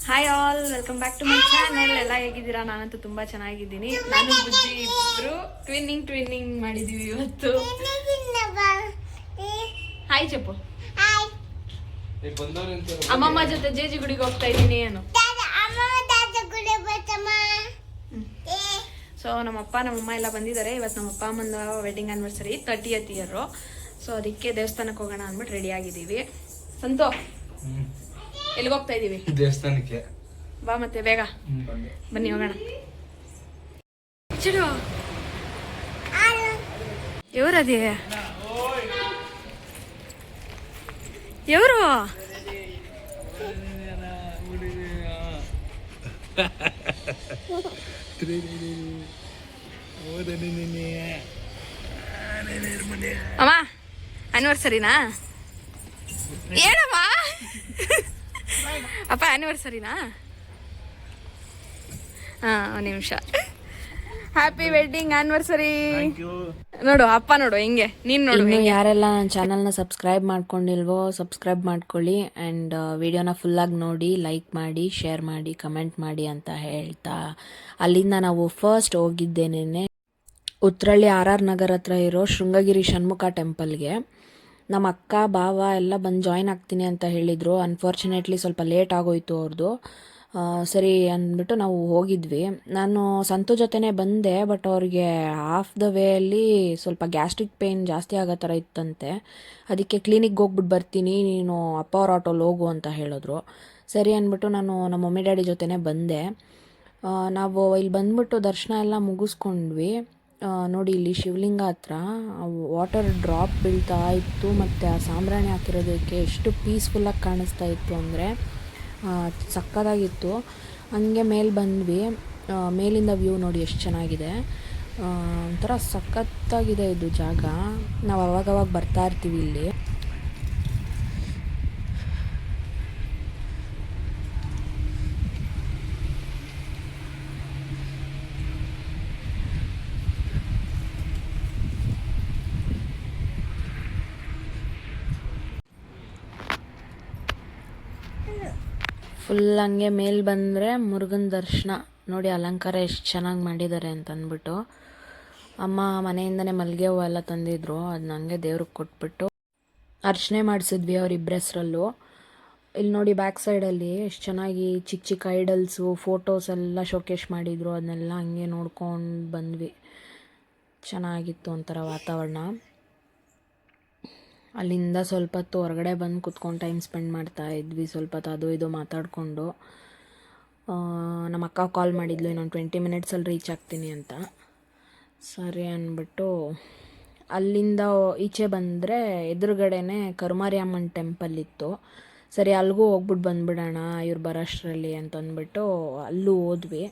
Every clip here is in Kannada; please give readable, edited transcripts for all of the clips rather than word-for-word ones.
Hi all, welcome back to my channel. ಎಲ್ಲ ಹೇಗಿದ್ದೀರಾ? ನಾನಂತೂ ತುಂಬ ಚೆನ್ನಾಗಿದ್ದೀನಿ. ನಾನು ಬುಜ್ಜಿ ಇಬ್ರು ಟ್ವಿನ್ನಿಂಗ್ ಮಾಡಿದ್ದೀವಿ ಇವತ್ತು. ಹಾಯ್ ಚಪ್ಪು. ಅಮ್ಮಮ್ಮ ಜೊತೆ ಜೇಜಿ ಗುಡಿಗೆ ಹೋಗ್ತಾ ಇದ್ದೀನಿ. ಏನು ಸೊ ನಮ್ಮಪ್ಪ ನಮ್ಮಮ್ಮ ಎಲ್ಲ ಬಂದಿದ್ದಾರೆ. ಇವತ್ತು ನಮ್ಮಪ್ಪ ಅಮ್ಮನ wedding anniversary 30th year. So ಅದಕ್ಕೆ ದೇವಸ್ಥಾನಕ್ಕೆ ಹೋಗೋಣ ಅಂದ್ಬಿಟ್ಟು ರೆಡಿ ಆಗಿದ್ದೀವಿ. ಸಂತೋ, ಎಲ್ಲಿಗೆ ಹೋಗ್ತಾ ಇದ್ದೀವಿ? ದೇವಸ್ಥಾನಕ್ಕೆ. ಬಾ ಮತ್ತೆ ಬೇಗ ಬನ್ನಿ ಹೋಗೋಣ. ಚಿಡು ఎవరది? ఎవరు? ಅಮ್ಮ ಆನಿವರ್ಸರಿನಾ? ಏನಮ್ಮ ಅಪ್ಪ ಆನಿವರ್ಸರಿನಾ? ಒಂದು ನಿಮಿಷ. Happy wedding anniversary. ನೋಡು ಅಪ್ಪ, ನೋಡು ಹಿಂಗೆ. ನೀನು ನೋಡು. ಯಾರೆಲ್ಲ ನನ್ನ ಚಾನಲ್ನ ಸಬ್ಸ್ಕ್ರೈಬ್ ಮಾಡ್ಕೊಂಡಿಲ್ವೋ ಸಬ್ಸ್ಕ್ರೈಬ್ ಮಾಡ್ಕೊಳ್ಳಿ. ಆ್ಯಂಡ್ ವಿಡಿಯೋನ ಫುಲ್ಲಾಗಿ ನೋಡಿ, ಲೈಕ್ ಮಾಡಿ, ಶೇರ್ ಮಾಡಿ, ಕಮೆಂಟ್ ಮಾಡಿ ಅಂತ ಹೇಳ್ತಾ ಅಲ್ಲಿಂದ ನಾವು ಫಸ್ಟ್ ಹೋಗಿದ್ದೇನೆ ಉತ್ರಳ್ಳಿ RR ನಗರ್ ಹತ್ರ ಇರೋ ಶೃಂಗಗಿರಿ ಷಣ್ಮುಖ ಟೆಂಪಲ್ಗೆ. ನಮ್ಮ ಅಕ್ಕ ಬಾವ ಎಲ್ಲ ಬಂದು ಜಾಯ್ನ್ ಆಗ್ತೀನಿ ಅಂತ ಹೇಳಿದರು. ಅನ್ಫಾರ್ಚುನೇಟ್ಲಿ ಸ್ವಲ್ಪ ಲೇಟ್ ಆಗೋಯ್ತು ಅವ್ರದ್ದು. ಸರಿ ಅಂದ್ಬಿಟ್ಟು ನಾವು ಹೋಗಿದ್ವಿ. ನಾನು ಸಂತು ಜೊತೆನೇ ಬಂದೆ, ಬಟ್ ಅವ್ರಿಗೆ ಹಾಫ್ ದ ವೇಯಲ್ಲಿ ಸ್ವಲ್ಪ ಗ್ಯಾಸ್ಟ್ರಿಕ್ ಪೇಯ್ನ್ ಜಾಸ್ತಿ ಆಗೋ ಥರ ಇತ್ತಂತೆ. ಅದಕ್ಕೆ ಕ್ಲಿನಿಕ್ಗೆ ಹೋಗ್ಬಿಟ್ಟು ಬರ್ತೀನಿ, ನೀನು ಅಪ್ಪ ಅವ್ರ ಆಟೋಲ್ಲಿ ಹೋಗು ಅಂತ ಹೇಳಿದ್ರು. ಸರಿ ಅಂದ್ಬಿಟ್ಟು ನಾನು ನಮ್ಮ ಮಮ್ಮಿ ಡ್ಯಾಡಿ ಜೊತೆನೇ ಬಂದೆ. ನಾವು ಇಲ್ಲಿ ಬಂದ್ಬಿಟ್ಟು ದರ್ಶನ ಎಲ್ಲ ಮುಗಿಸ್ಕೊಂಡ್ವಿ. ನೋಡಿ ಇಲ್ಲಿ ಶಿವಲಿಂಗ ಹತ್ರ ವಾಟರ್ ಡ್ರಾಪ್ ಬೀಳ್ತಾ ಇತ್ತು, ಮತ್ತು ಆ ಸಾಂಬ್ರಾಣಿ ಹಾಕಿರೋದಕ್ಕೆ ಎಷ್ಟು ಪೀಸ್ಫುಲ್ಲಾಗಿ ಕಾಣಿಸ್ತಾ ಇತ್ತು ಅಂದರೆ ಸಕ್ಕತ್ತಾಗಿತ್ತು. ಹಂಗೆ ಮೇಲೆ ಬಂದ್ವಿ. ಮೇಲಿಂದ ವ್ಯೂ ನೋಡಿ ಎಷ್ಟು ಚೆನ್ನಾಗಿದೆ. ಒಂಥರ ಸಖತ್ತಾಗಿದೆ ಇದು ಜಾಗ. ನಾವು ಅವಾಗವಾಗ ಬರ್ತಾ ಇರ್ತೀವಿ ಇಲ್ಲಿ. ಫುಲ್ ಹಂಗೆ ಮೇಲೆ ಬಂದರೆ ಮುರುಗನ ದರ್ಶನ ನೋಡಿ. ಅಲಂಕಾರ ಎಷ್ಟು ಚೆನ್ನಾಗಿ ಮಾಡಿದ್ದಾರೆ ಅಂತಂದ್ಬಿಟ್ಟು ಅಮ್ಮ ಮನೆಯಿಂದನೇ ಮಲ್ಲಿಗೆ ಹೂವು ಎಲ್ಲ ತಂದಿದ್ರು. ಅದು ನನಗೆ ದೇವ್ರಿಗೆ ಕೊಟ್ಬಿಟ್ಟು ಅರ್ಚನೆ ಮಾಡಿಸಿದ್ವಿ ಅವರಿಬ್ಬರ ಹೆಸ್ರಲ್ಲೂ. ಇಲ್ಲಿ ನೋಡಿ ಬ್ಯಾಕ್ ಸೈಡಲ್ಲಿ ಎಷ್ಟು ಚೆನ್ನಾಗಿ ಚಿಕ್ಕ ಚಿಕ್ಕ ಐಡಲ್ಸು ಫೋಟೋಸ್ ಎಲ್ಲ ಶೋಕೇಶ್ ಮಾಡಿದರು. ಅದನ್ನೆಲ್ಲ ಹಂಗೆ ನೋಡ್ಕೊಂಡು ಬಂದ್ವಿ. ಚೆನ್ನಾಗಿತ್ತು ಒಂಥರ ವಾತಾವರಣ. ಅಲ್ಲಿಂದ ಸ್ವಲ್ಪ ಹೊತ್ತು ಹೊರಗಡೆ ಬಂದು ಕುತ್ಕೊಂಡು ಟೈಮ್ ಸ್ಪೆಂಡ್ ಮಾಡ್ತಾ ಇದ್ವಿ. ಸ್ವಲ್ಪ ಹೊತ್ತು ಅದು ಇದು ಮಾತಾಡಿಕೊಂಡು. ನಮ್ಮ ಅಕ್ಕ ಕಾಲ್ ಮಾಡಿದ್ಲು, ಇನ್ನೊಂದು 20 ಮಿನಿಟ್ಸಲ್ಲಿ ರೀಚ್ ಆಗ್ತೀನಿ ಅಂತ. ಸರಿ ಅಂದ್ಬಿಟ್ಟು ಅಲ್ಲಿಂದ ಈಚೆ ಬಂದರೆ ಎದುರುಗಡೆನೇ ಕರುಮಾರಿ ಅಮ್ಮನ ಟೆಂಪಲ್ ಇತ್ತು. ಸರಿ ಅಲ್ಲಿಗೂ ಹೋಗ್ಬಿಟ್ಟು ಬಂದುಬಿಡೋಣ ಇವ್ರು ಬರೋಷ್ಟರಲ್ಲಿ ಅಂತಂದ್ಬಿಟ್ಟು ಅಲ್ಲೂ ಹೋದ್ವಿ.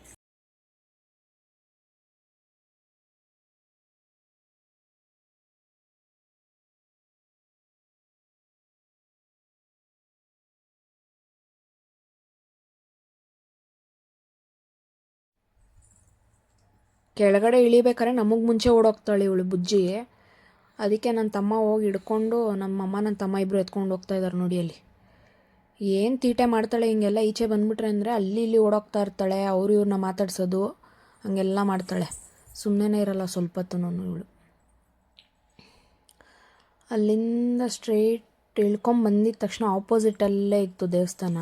ಕೆಳಗಡೆ ಇಳಿಬೇಕಾದ್ರೆ ನಮಗೆ ಮುಂಚೆ ಓಡೋಗ್ತಾಳೆ ಇವಳು ಬುಜ್ಜಿ. ಅದಕ್ಕೆ ನನ್ನ ತಮ್ಮ ಹೋಗಿ ಹಿಡ್ಕೊಂಡು ನಮ್ಮಮ್ಮ ನನ್ನ ತಮ್ಮ ಇಬ್ಬರು ಎತ್ಕೊಂಡು ಹೋಗ್ತಾ ಇದ್ದಾರೆ ನೋಡಿ. ಅಲ್ಲಿ ಏನು ತೀಟೆ ಮಾಡ್ತಾಳೆ ಹಿಂಗೆಲ್ಲ. ಈಚೆ ಬಂದುಬಿಟ್ರೆ ಅಂದರೆ ಅಲ್ಲಿ ಇಲ್ಲಿ ಓಡೋಗ್ತಾ ಇರ್ತಾಳೆ. ಅವರು ಇವ್ರನ್ನ ಮಾತಾಡ್ಸೋದು ಹಾಗೆಲ್ಲ ಮಾಡ್ತಾಳೆ. ಸುಮ್ಮನೆ ಇರಲ್ಲ ಸ್ವಲ್ಪ ಹೊತ್ತು ಇವಳು. ಅಲ್ಲಿಂದ ಸ್ಟ್ರೈಟ್ ಇಳ್ಕೊಂಬಂದಿದ ತಕ್ಷಣ ಆಪೋಸಿಟಲ್ಲೇ ಇತ್ತು ದೇವಸ್ಥಾನ.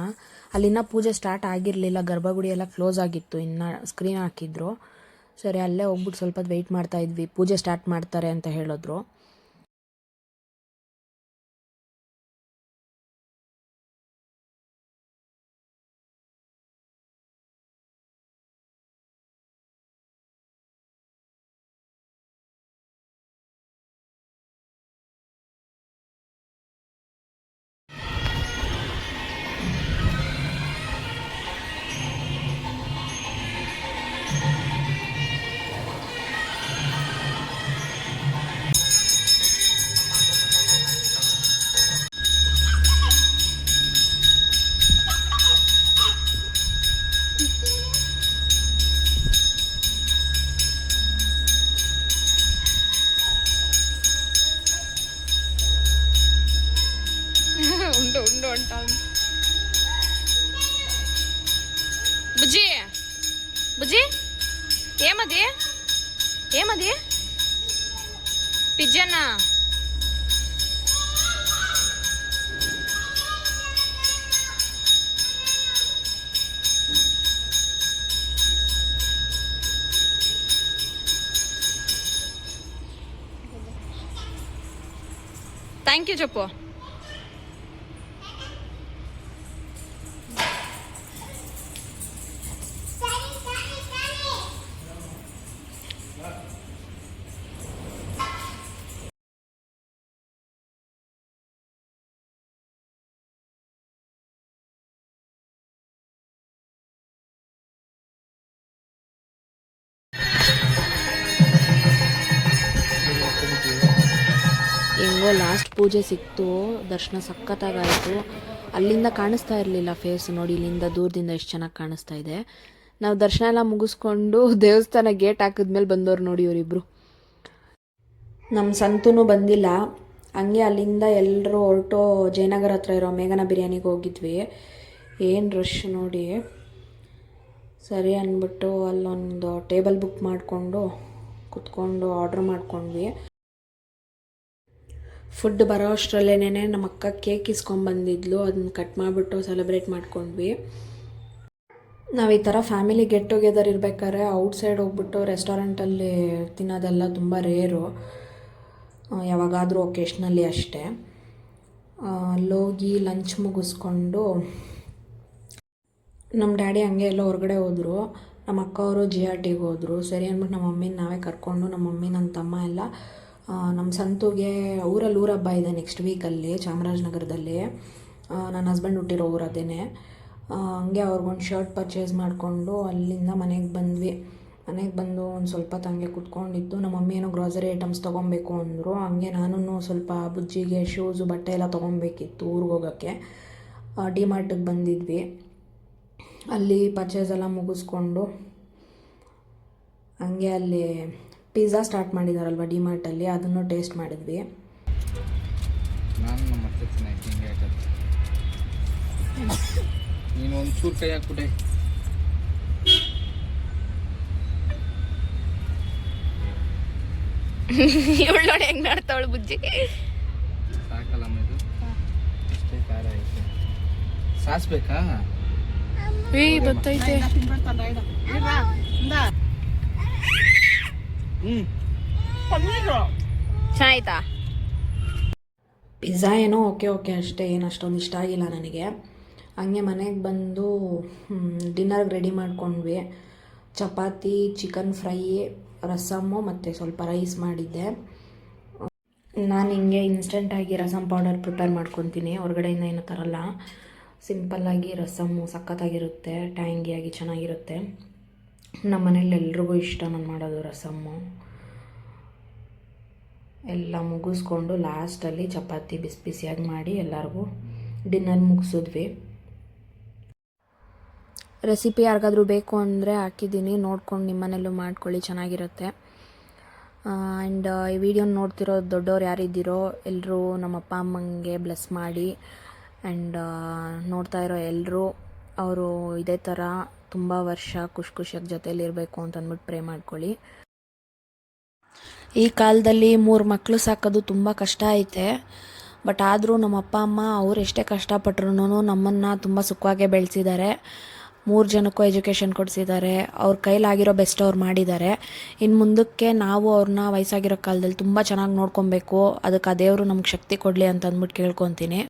ಅಲ್ಲಿನ್ನ ಪೂಜೆ ಸ್ಟಾರ್ಟ್ ಆಗಿರಲಿಲ್ಲ, ಗರ್ಭಗುಡಿ ಎಲ್ಲ ಕ್ಲೋಸ್ ಆಗಿತ್ತು, ಇನ್ನು ಸ್ಕ್ರೀನ್ ಹಾಕಿದ್ರು. ಸರಿ ಅಲ್ಲೇ ಹೋಗ್ಬಿಟ್ಟು ಸ್ವಲ್ಪ ಹೊತ್ತು ವೆಯ್ಟ್ ಮಾಡ್ತಾ ಇದ್ವಿ. ಪೂಜೆ ಸ್ಟಾರ್ಟ್ ಮಾಡ್ತಾರೆ ಅಂತ ಹೇಳಿದ್ರು. ಥ್ಯಾಂಕ್ ಯು ಚಪ್ಪು. ಹೆಂಗೋ ಲಾಸ್ಟ್ ಪೂಜೆ ಸಿಕ್ತು, ದರ್ಶನ ಸಖತ್ತಾಗಾಯಿತು. ಅಲ್ಲಿಂದ ಕಾಣಿಸ್ತಾ ಇರಲಿಲ್ಲ ಫೇಸ್, ನೋಡಿ ಇಲ್ಲಿಂದ ದೂರದಿಂದ ಎಷ್ಟು ಚೆನ್ನಾಗಿ ಕಾಣಿಸ್ತಾ ಇದೆ. ನಾವು ದರ್ಶನ ಎಲ್ಲ ಮುಗಿಸ್ಕೊಂಡು ದೇವಸ್ಥಾನ ಗೇಟ್ ಹಾಕಿದ್ಮೇಲೆ ಬಂದವ್ರು ನೋಡಿ ಇವರಿಬ್ರು. ನಮ್ಮ ಸಂತೂ ಬಂದಿಲ್ಲ. ಹಂಗೆ ಅಲ್ಲಿಂದ ಎಲ್ಲರೂ ಹೊರಟು ಜಯನಗರ ಹತ್ರ ಇರೋ ಮೇಘನ ಬಿರಿಯಾನಿಗೆ ಹೋಗಿದ್ವಿ. ಏನು ರಶ್ ನೋಡಿ. ಸರಿ ಅಂದ್ಬಿಟ್ಟು ಅಲ್ಲೊಂದು ಟೇಬಲ್ ಬುಕ್ ಮಾಡಿಕೊಂಡು ಕುತ್ಕೊಂಡು ಆರ್ಡ್ರ್ ಮಾಡ್ಕೊಂಡ್ವಿ. ಫುಡ್ ಬರೋ ಅಷ್ಟರಲ್ಲೇನೆ ನಮ್ಮ ಅಕ್ಕ ಕೇಕ್ ಇಸ್ಕೊಂಬಂದಿದ್ಲು, ಅದನ್ನ ಕಟ್ ಮಾಡಿಬಿಟ್ಟು ಸೆಲೆಬ್ರೇಟ್ ಮಾಡ್ಕೊಂಡ್ವಿ. ನಾವು ಈ ಥರ ಫ್ಯಾಮಿಲಿ ಗೆಟ್ ಟುಗೆದರ್ ಇರಬೇಕಾದ್ರೆ ಔಟ್ಸೈಡ್ ಹೋಗ್ಬಿಟ್ಟು ರೆಸ್ಟೋರೆಂಟಲ್ಲಿ ತಿನ್ನೋದೆಲ್ಲ ತುಂಬ ರೇರು, ಯಾವಾಗಾದರೂ ಒಕೇಶ್ನಲ್ಲಿ ಅಷ್ಟೇ. ಅಲ್ಲೋಗಿ ಲಂಚ್ ಮುಗಿಸ್ಕೊಂಡು ನಮ್ಮ ಡ್ಯಾಡಿ ಹಂಗೆ ಎಲ್ಲ ಹೊರಗಡೆ ಹೋದರು. ನಮ್ಮ ಅಕ್ಕ ಅವರು GRTಗೆ ಹೋದರು. ಸರಿ ಅಂದ್ಬಿಟ್ಟು ನಮ್ಮ ಮಮ್ಮಿನ ನಾವೇ ಕರ್ಕೊಂಡು, ನಮ್ಮ ಮಮ್ಮಿ ನನ್ನ ತಮ್ಮ ಎಲ್ಲ ನಮ್ಮ ಸಂತುಗೆ ಊರಲ್ಲಿ ಊರ ಹಬ್ಬ ಇದೆ ನೆಕ್ಸ್ಟ್ ವೀಕಲ್ಲಿ ಚಾಮರಾಜನಗರದಲ್ಲಿ. ನನ್ನ ಹಸ್ಬೆಂಡ್ ಹುಟ್ಟಿರೋ ಊರು ಅದೇನೆ. ಹಂಗೆ ಅವ್ರಿಗೊಂದು ಶರ್ಟ್ ಪರ್ಚೇಸ್ ಮಾಡಿಕೊಂಡು ಅಲ್ಲಿಂದ ಮನೆಗೆ ಬಂದ್ವಿ. ಮನೆಗೆ ಬಂದು ಒಂದು ಸ್ವಲ್ಪ ತಂಗೆ ಕುತ್ಕೊಂಡಿದ್ದು. ನಮ್ಮ ಮಮ್ಮಿ ಏನೋ ಗ್ರಾಸರಿ ಐಟಮ್ಸ್ ತೊಗೊಬೇಕು ಅಂದರು. ಹಂಗೆ ನಾನು ಸ್ವಲ್ಪ ಬುಜ್ಜಿಗೆ ಶೂಸು ಬಟ್ಟೆ ಎಲ್ಲ ತೊಗೊಬೇಕಿತ್ತು ಊರಿಗೆ ಹೋಗೋಕ್ಕೆ. ಡಿಮಾರ್ಟಿಗೆ ಬಂದಿದ್ವಿ. ಅಲ್ಲಿ ಪರ್ಚೇಸ್ ಎಲ್ಲ ಮುಗಿಸ್ಕೊಂಡು ಹಂಗೆ ಅಲ್ಲಿ ಪಿಜ್ಜಾ ಸ್ಟಾರ್ಟ್ ಮಾಡಿದಾರಲ್ವ ಡಿಮಾರ್ಟಲ್ಲಿ, ಅದನ್ನು ಟೇಸ್ಟ್ ಮಾಡಿದ್ವಿ. ನಾನು ಮತ್ತೆ ನೀನು ಒಂಚೂರು ಕೈ ಹಾಕ್ಬಿಟ್ಟೆ. ಇವಳು ನೋಡಿ ಹೆಂಗ್ ಮಾಡ್ತಾವಳು ಬುಜ್ಜಿ. ಸಾಕಲ್ಲಮ್ಮ ಇದು, ಇಷ್ಟೇ ಖಾರ ಐತೆ. ಸಾಸ್ ಬೇಕಾ? ಗೊತ್ತೈತೆ. ಚೆನ್ನಾಯ್ತಾ ಪಿಜ್ಜಾ? ಏನೋ ಓಕೆ ಅಷ್ಟೇ, ಏನು ಅಷ್ಟೊಂದು ಇಷ್ಟ ಆಗಿಲ್ಲ ನನಗೆ. ಹಂಗೆ ಮನೆಗೆ ಬಂದು ಡಿನ್ನರ್ಗೆ ರೆಡಿ ಮಾಡ್ಕೊಂಡ್ವಿ. ಚಪಾತಿ, ಚಿಕನ್ ಫ್ರೈ, ರಸಮ್ಮು ಮತ್ತು ಸ್ವಲ್ಪ ರೈಸ್ ಮಾಡಿದ್ದೆ. ನಾನು ಹಿಂಗೆ ಇನ್ಸ್ಟೆಂಟಾಗಿ ರಸಮ್ ಪೌಡರ್ ಪ್ರಿಪೇರ್ ಮಾಡ್ಕೊತೀನಿ, ಹೊರಗಡೆಯಿಂದ ಏನೂ ತರಲ್ಲ. ಸಿಂಪಲ್ಲಾಗಿ ರಸಮ್ಮು ಸಖತ್ತಾಗಿರುತ್ತೆ, ಟ್ಯಾಂಗಿಯಾಗಿ ಚೆನ್ನಾಗಿರುತ್ತೆ. ನಮ್ಮ ಮನೇಲಿ ಎಲ್ರಿಗೂ ಇಷ್ಟ ನಾನು ಮಾಡೋದು ರಸಮ್ಮು. ಎಲ್ಲ ಮುಗಿಸ್ಕೊಂಡು ಲಾಸ್ಟಲ್ಲಿ ಚಪಾತಿ ಬಿಸಿ ಬಿಸಿಯಾಗಿ ಮಾಡಿ ಎಲ್ಲರಿಗೂ ಡಿನ್ನರ್ ಮುಗಿಸಿದ್ವಿ. ರೆಸಿಪಿ ಯಾರಿಗಾದ್ರೂ ಬೇಕು ಅಂದರೆ ಹಾಕಿದ್ದೀನಿ, ನೋಡ್ಕೊಂಡು ನಿಮ್ಮ ಮನೇಲೂ ಮಾಡ್ಕೊಳ್ಳಿ, ಚೆನ್ನಾಗಿರುತ್ತೆ. ಆ್ಯಂಡ್ ಈ ವಿಡಿಯೋನ ನೋಡ್ತಿರೋ ದೊಡ್ಡವ್ರು ಯಾರಿದ್ದೀರೋ ಎಲ್ಲರೂ ನಮ್ಮ ಅಪ್ಪ ಅಮ್ಮಂಗೆ ಬ್ಲೆಸ್ ಮಾಡಿ. ಆ್ಯಂಡ್ ನೋಡ್ತಾ ಇರೋ ಎಲ್ಲರೂ ಅವರು ಇದೇ ಥರ ತುಂಬ ವರ್ಷ ಖುಷಿಯಾಗಿ ಜೊತೆಯಲ್ಲಿರಬೇಕು ಅಂತ ಅಂದ್ಬಿಟ್ಟು ಪ್ರೇ ಮಾಡ್ಕೊಳ್ಳಿ. ಈ ಕಾಲದಲ್ಲಿ 3 ಮಕ್ಕಳು ಸಾಕೋದು ತುಂಬ ಕಷ್ಟ ಐತೆ. ಬಟ್ ಆದರೂ ನಮ್ಮ ಅಪ್ಪ ಅಮ್ಮ ಅವ್ರು ಎಷ್ಟೇ ಕಷ್ಟಪಟ್ರು ನಮ್ಮನ್ನು ತುಂಬ ಸುಖವಾಗೇ ಬೆಳೆಸಿದ್ದಾರೆ. 3 ಜನಕ್ಕೂ ಎಜುಕೇಷನ್ ಕೊಡಿಸಿದ್ದಾರೆ. ಅವ್ರ ಕೈಲಾಗಿರೋ ಬೆಸ್ಟ್ ಅವ್ರು ಮಾಡಿದ್ದಾರೆ. ಇನ್ನು ಮುಂದಕ್ಕೆ ನಾವು ಅವ್ರನ್ನ ವಯಸ್ಸಾಗಿರೋ ಕಾಲದಲ್ಲಿ ತುಂಬ ಚೆನ್ನಾಗಿ ನೋಡ್ಕೊಬೇಕು. ಅದಕ್ಕೆ ಆ ದೇವರು ನಮ್ಗೆ ಶಕ್ತಿ ಕೊಡಲಿ ಅಂತ ಅಂದ್ಬಿಟ್ಟು ಕೇಳ್ಕೊತೀನಿ.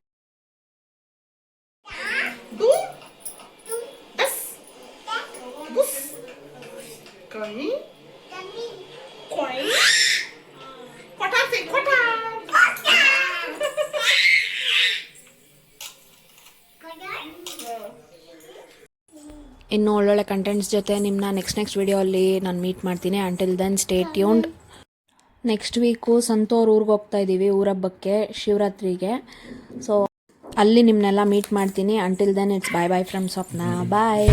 ಇನ್ನು ಒಳ್ಳೊಳ್ಳೆ ಕಂಟೆಂಟ್ಸ್ ಜೊತೆ ನಿಮ್ಮನ್ನ ನೆಕ್ಸ್ಟ್ ವಿಡಿಯೋಲ್ಲಿ ನಾನು ಮೀಟ್ ಮಾಡ್ತೀನಿ. Until then stay tuned. Next week ಸಂತೋರ್ ಊರಿಗೆ ಹೋಗ್ತಾ ಇದ್ದೀವಿ, ಊರಹಬ್ಬಕ್ಕೆ ಶಿವರಾತ್ರಿಗೆ. ಸೊ ಅಲ್ಲಿ ನಿಮ್ಮನ್ನೆಲ್ಲ ಮೀಟ್ ಮಾಡ್ತೀನಿ. Until then it's bye from Swapna. Bye.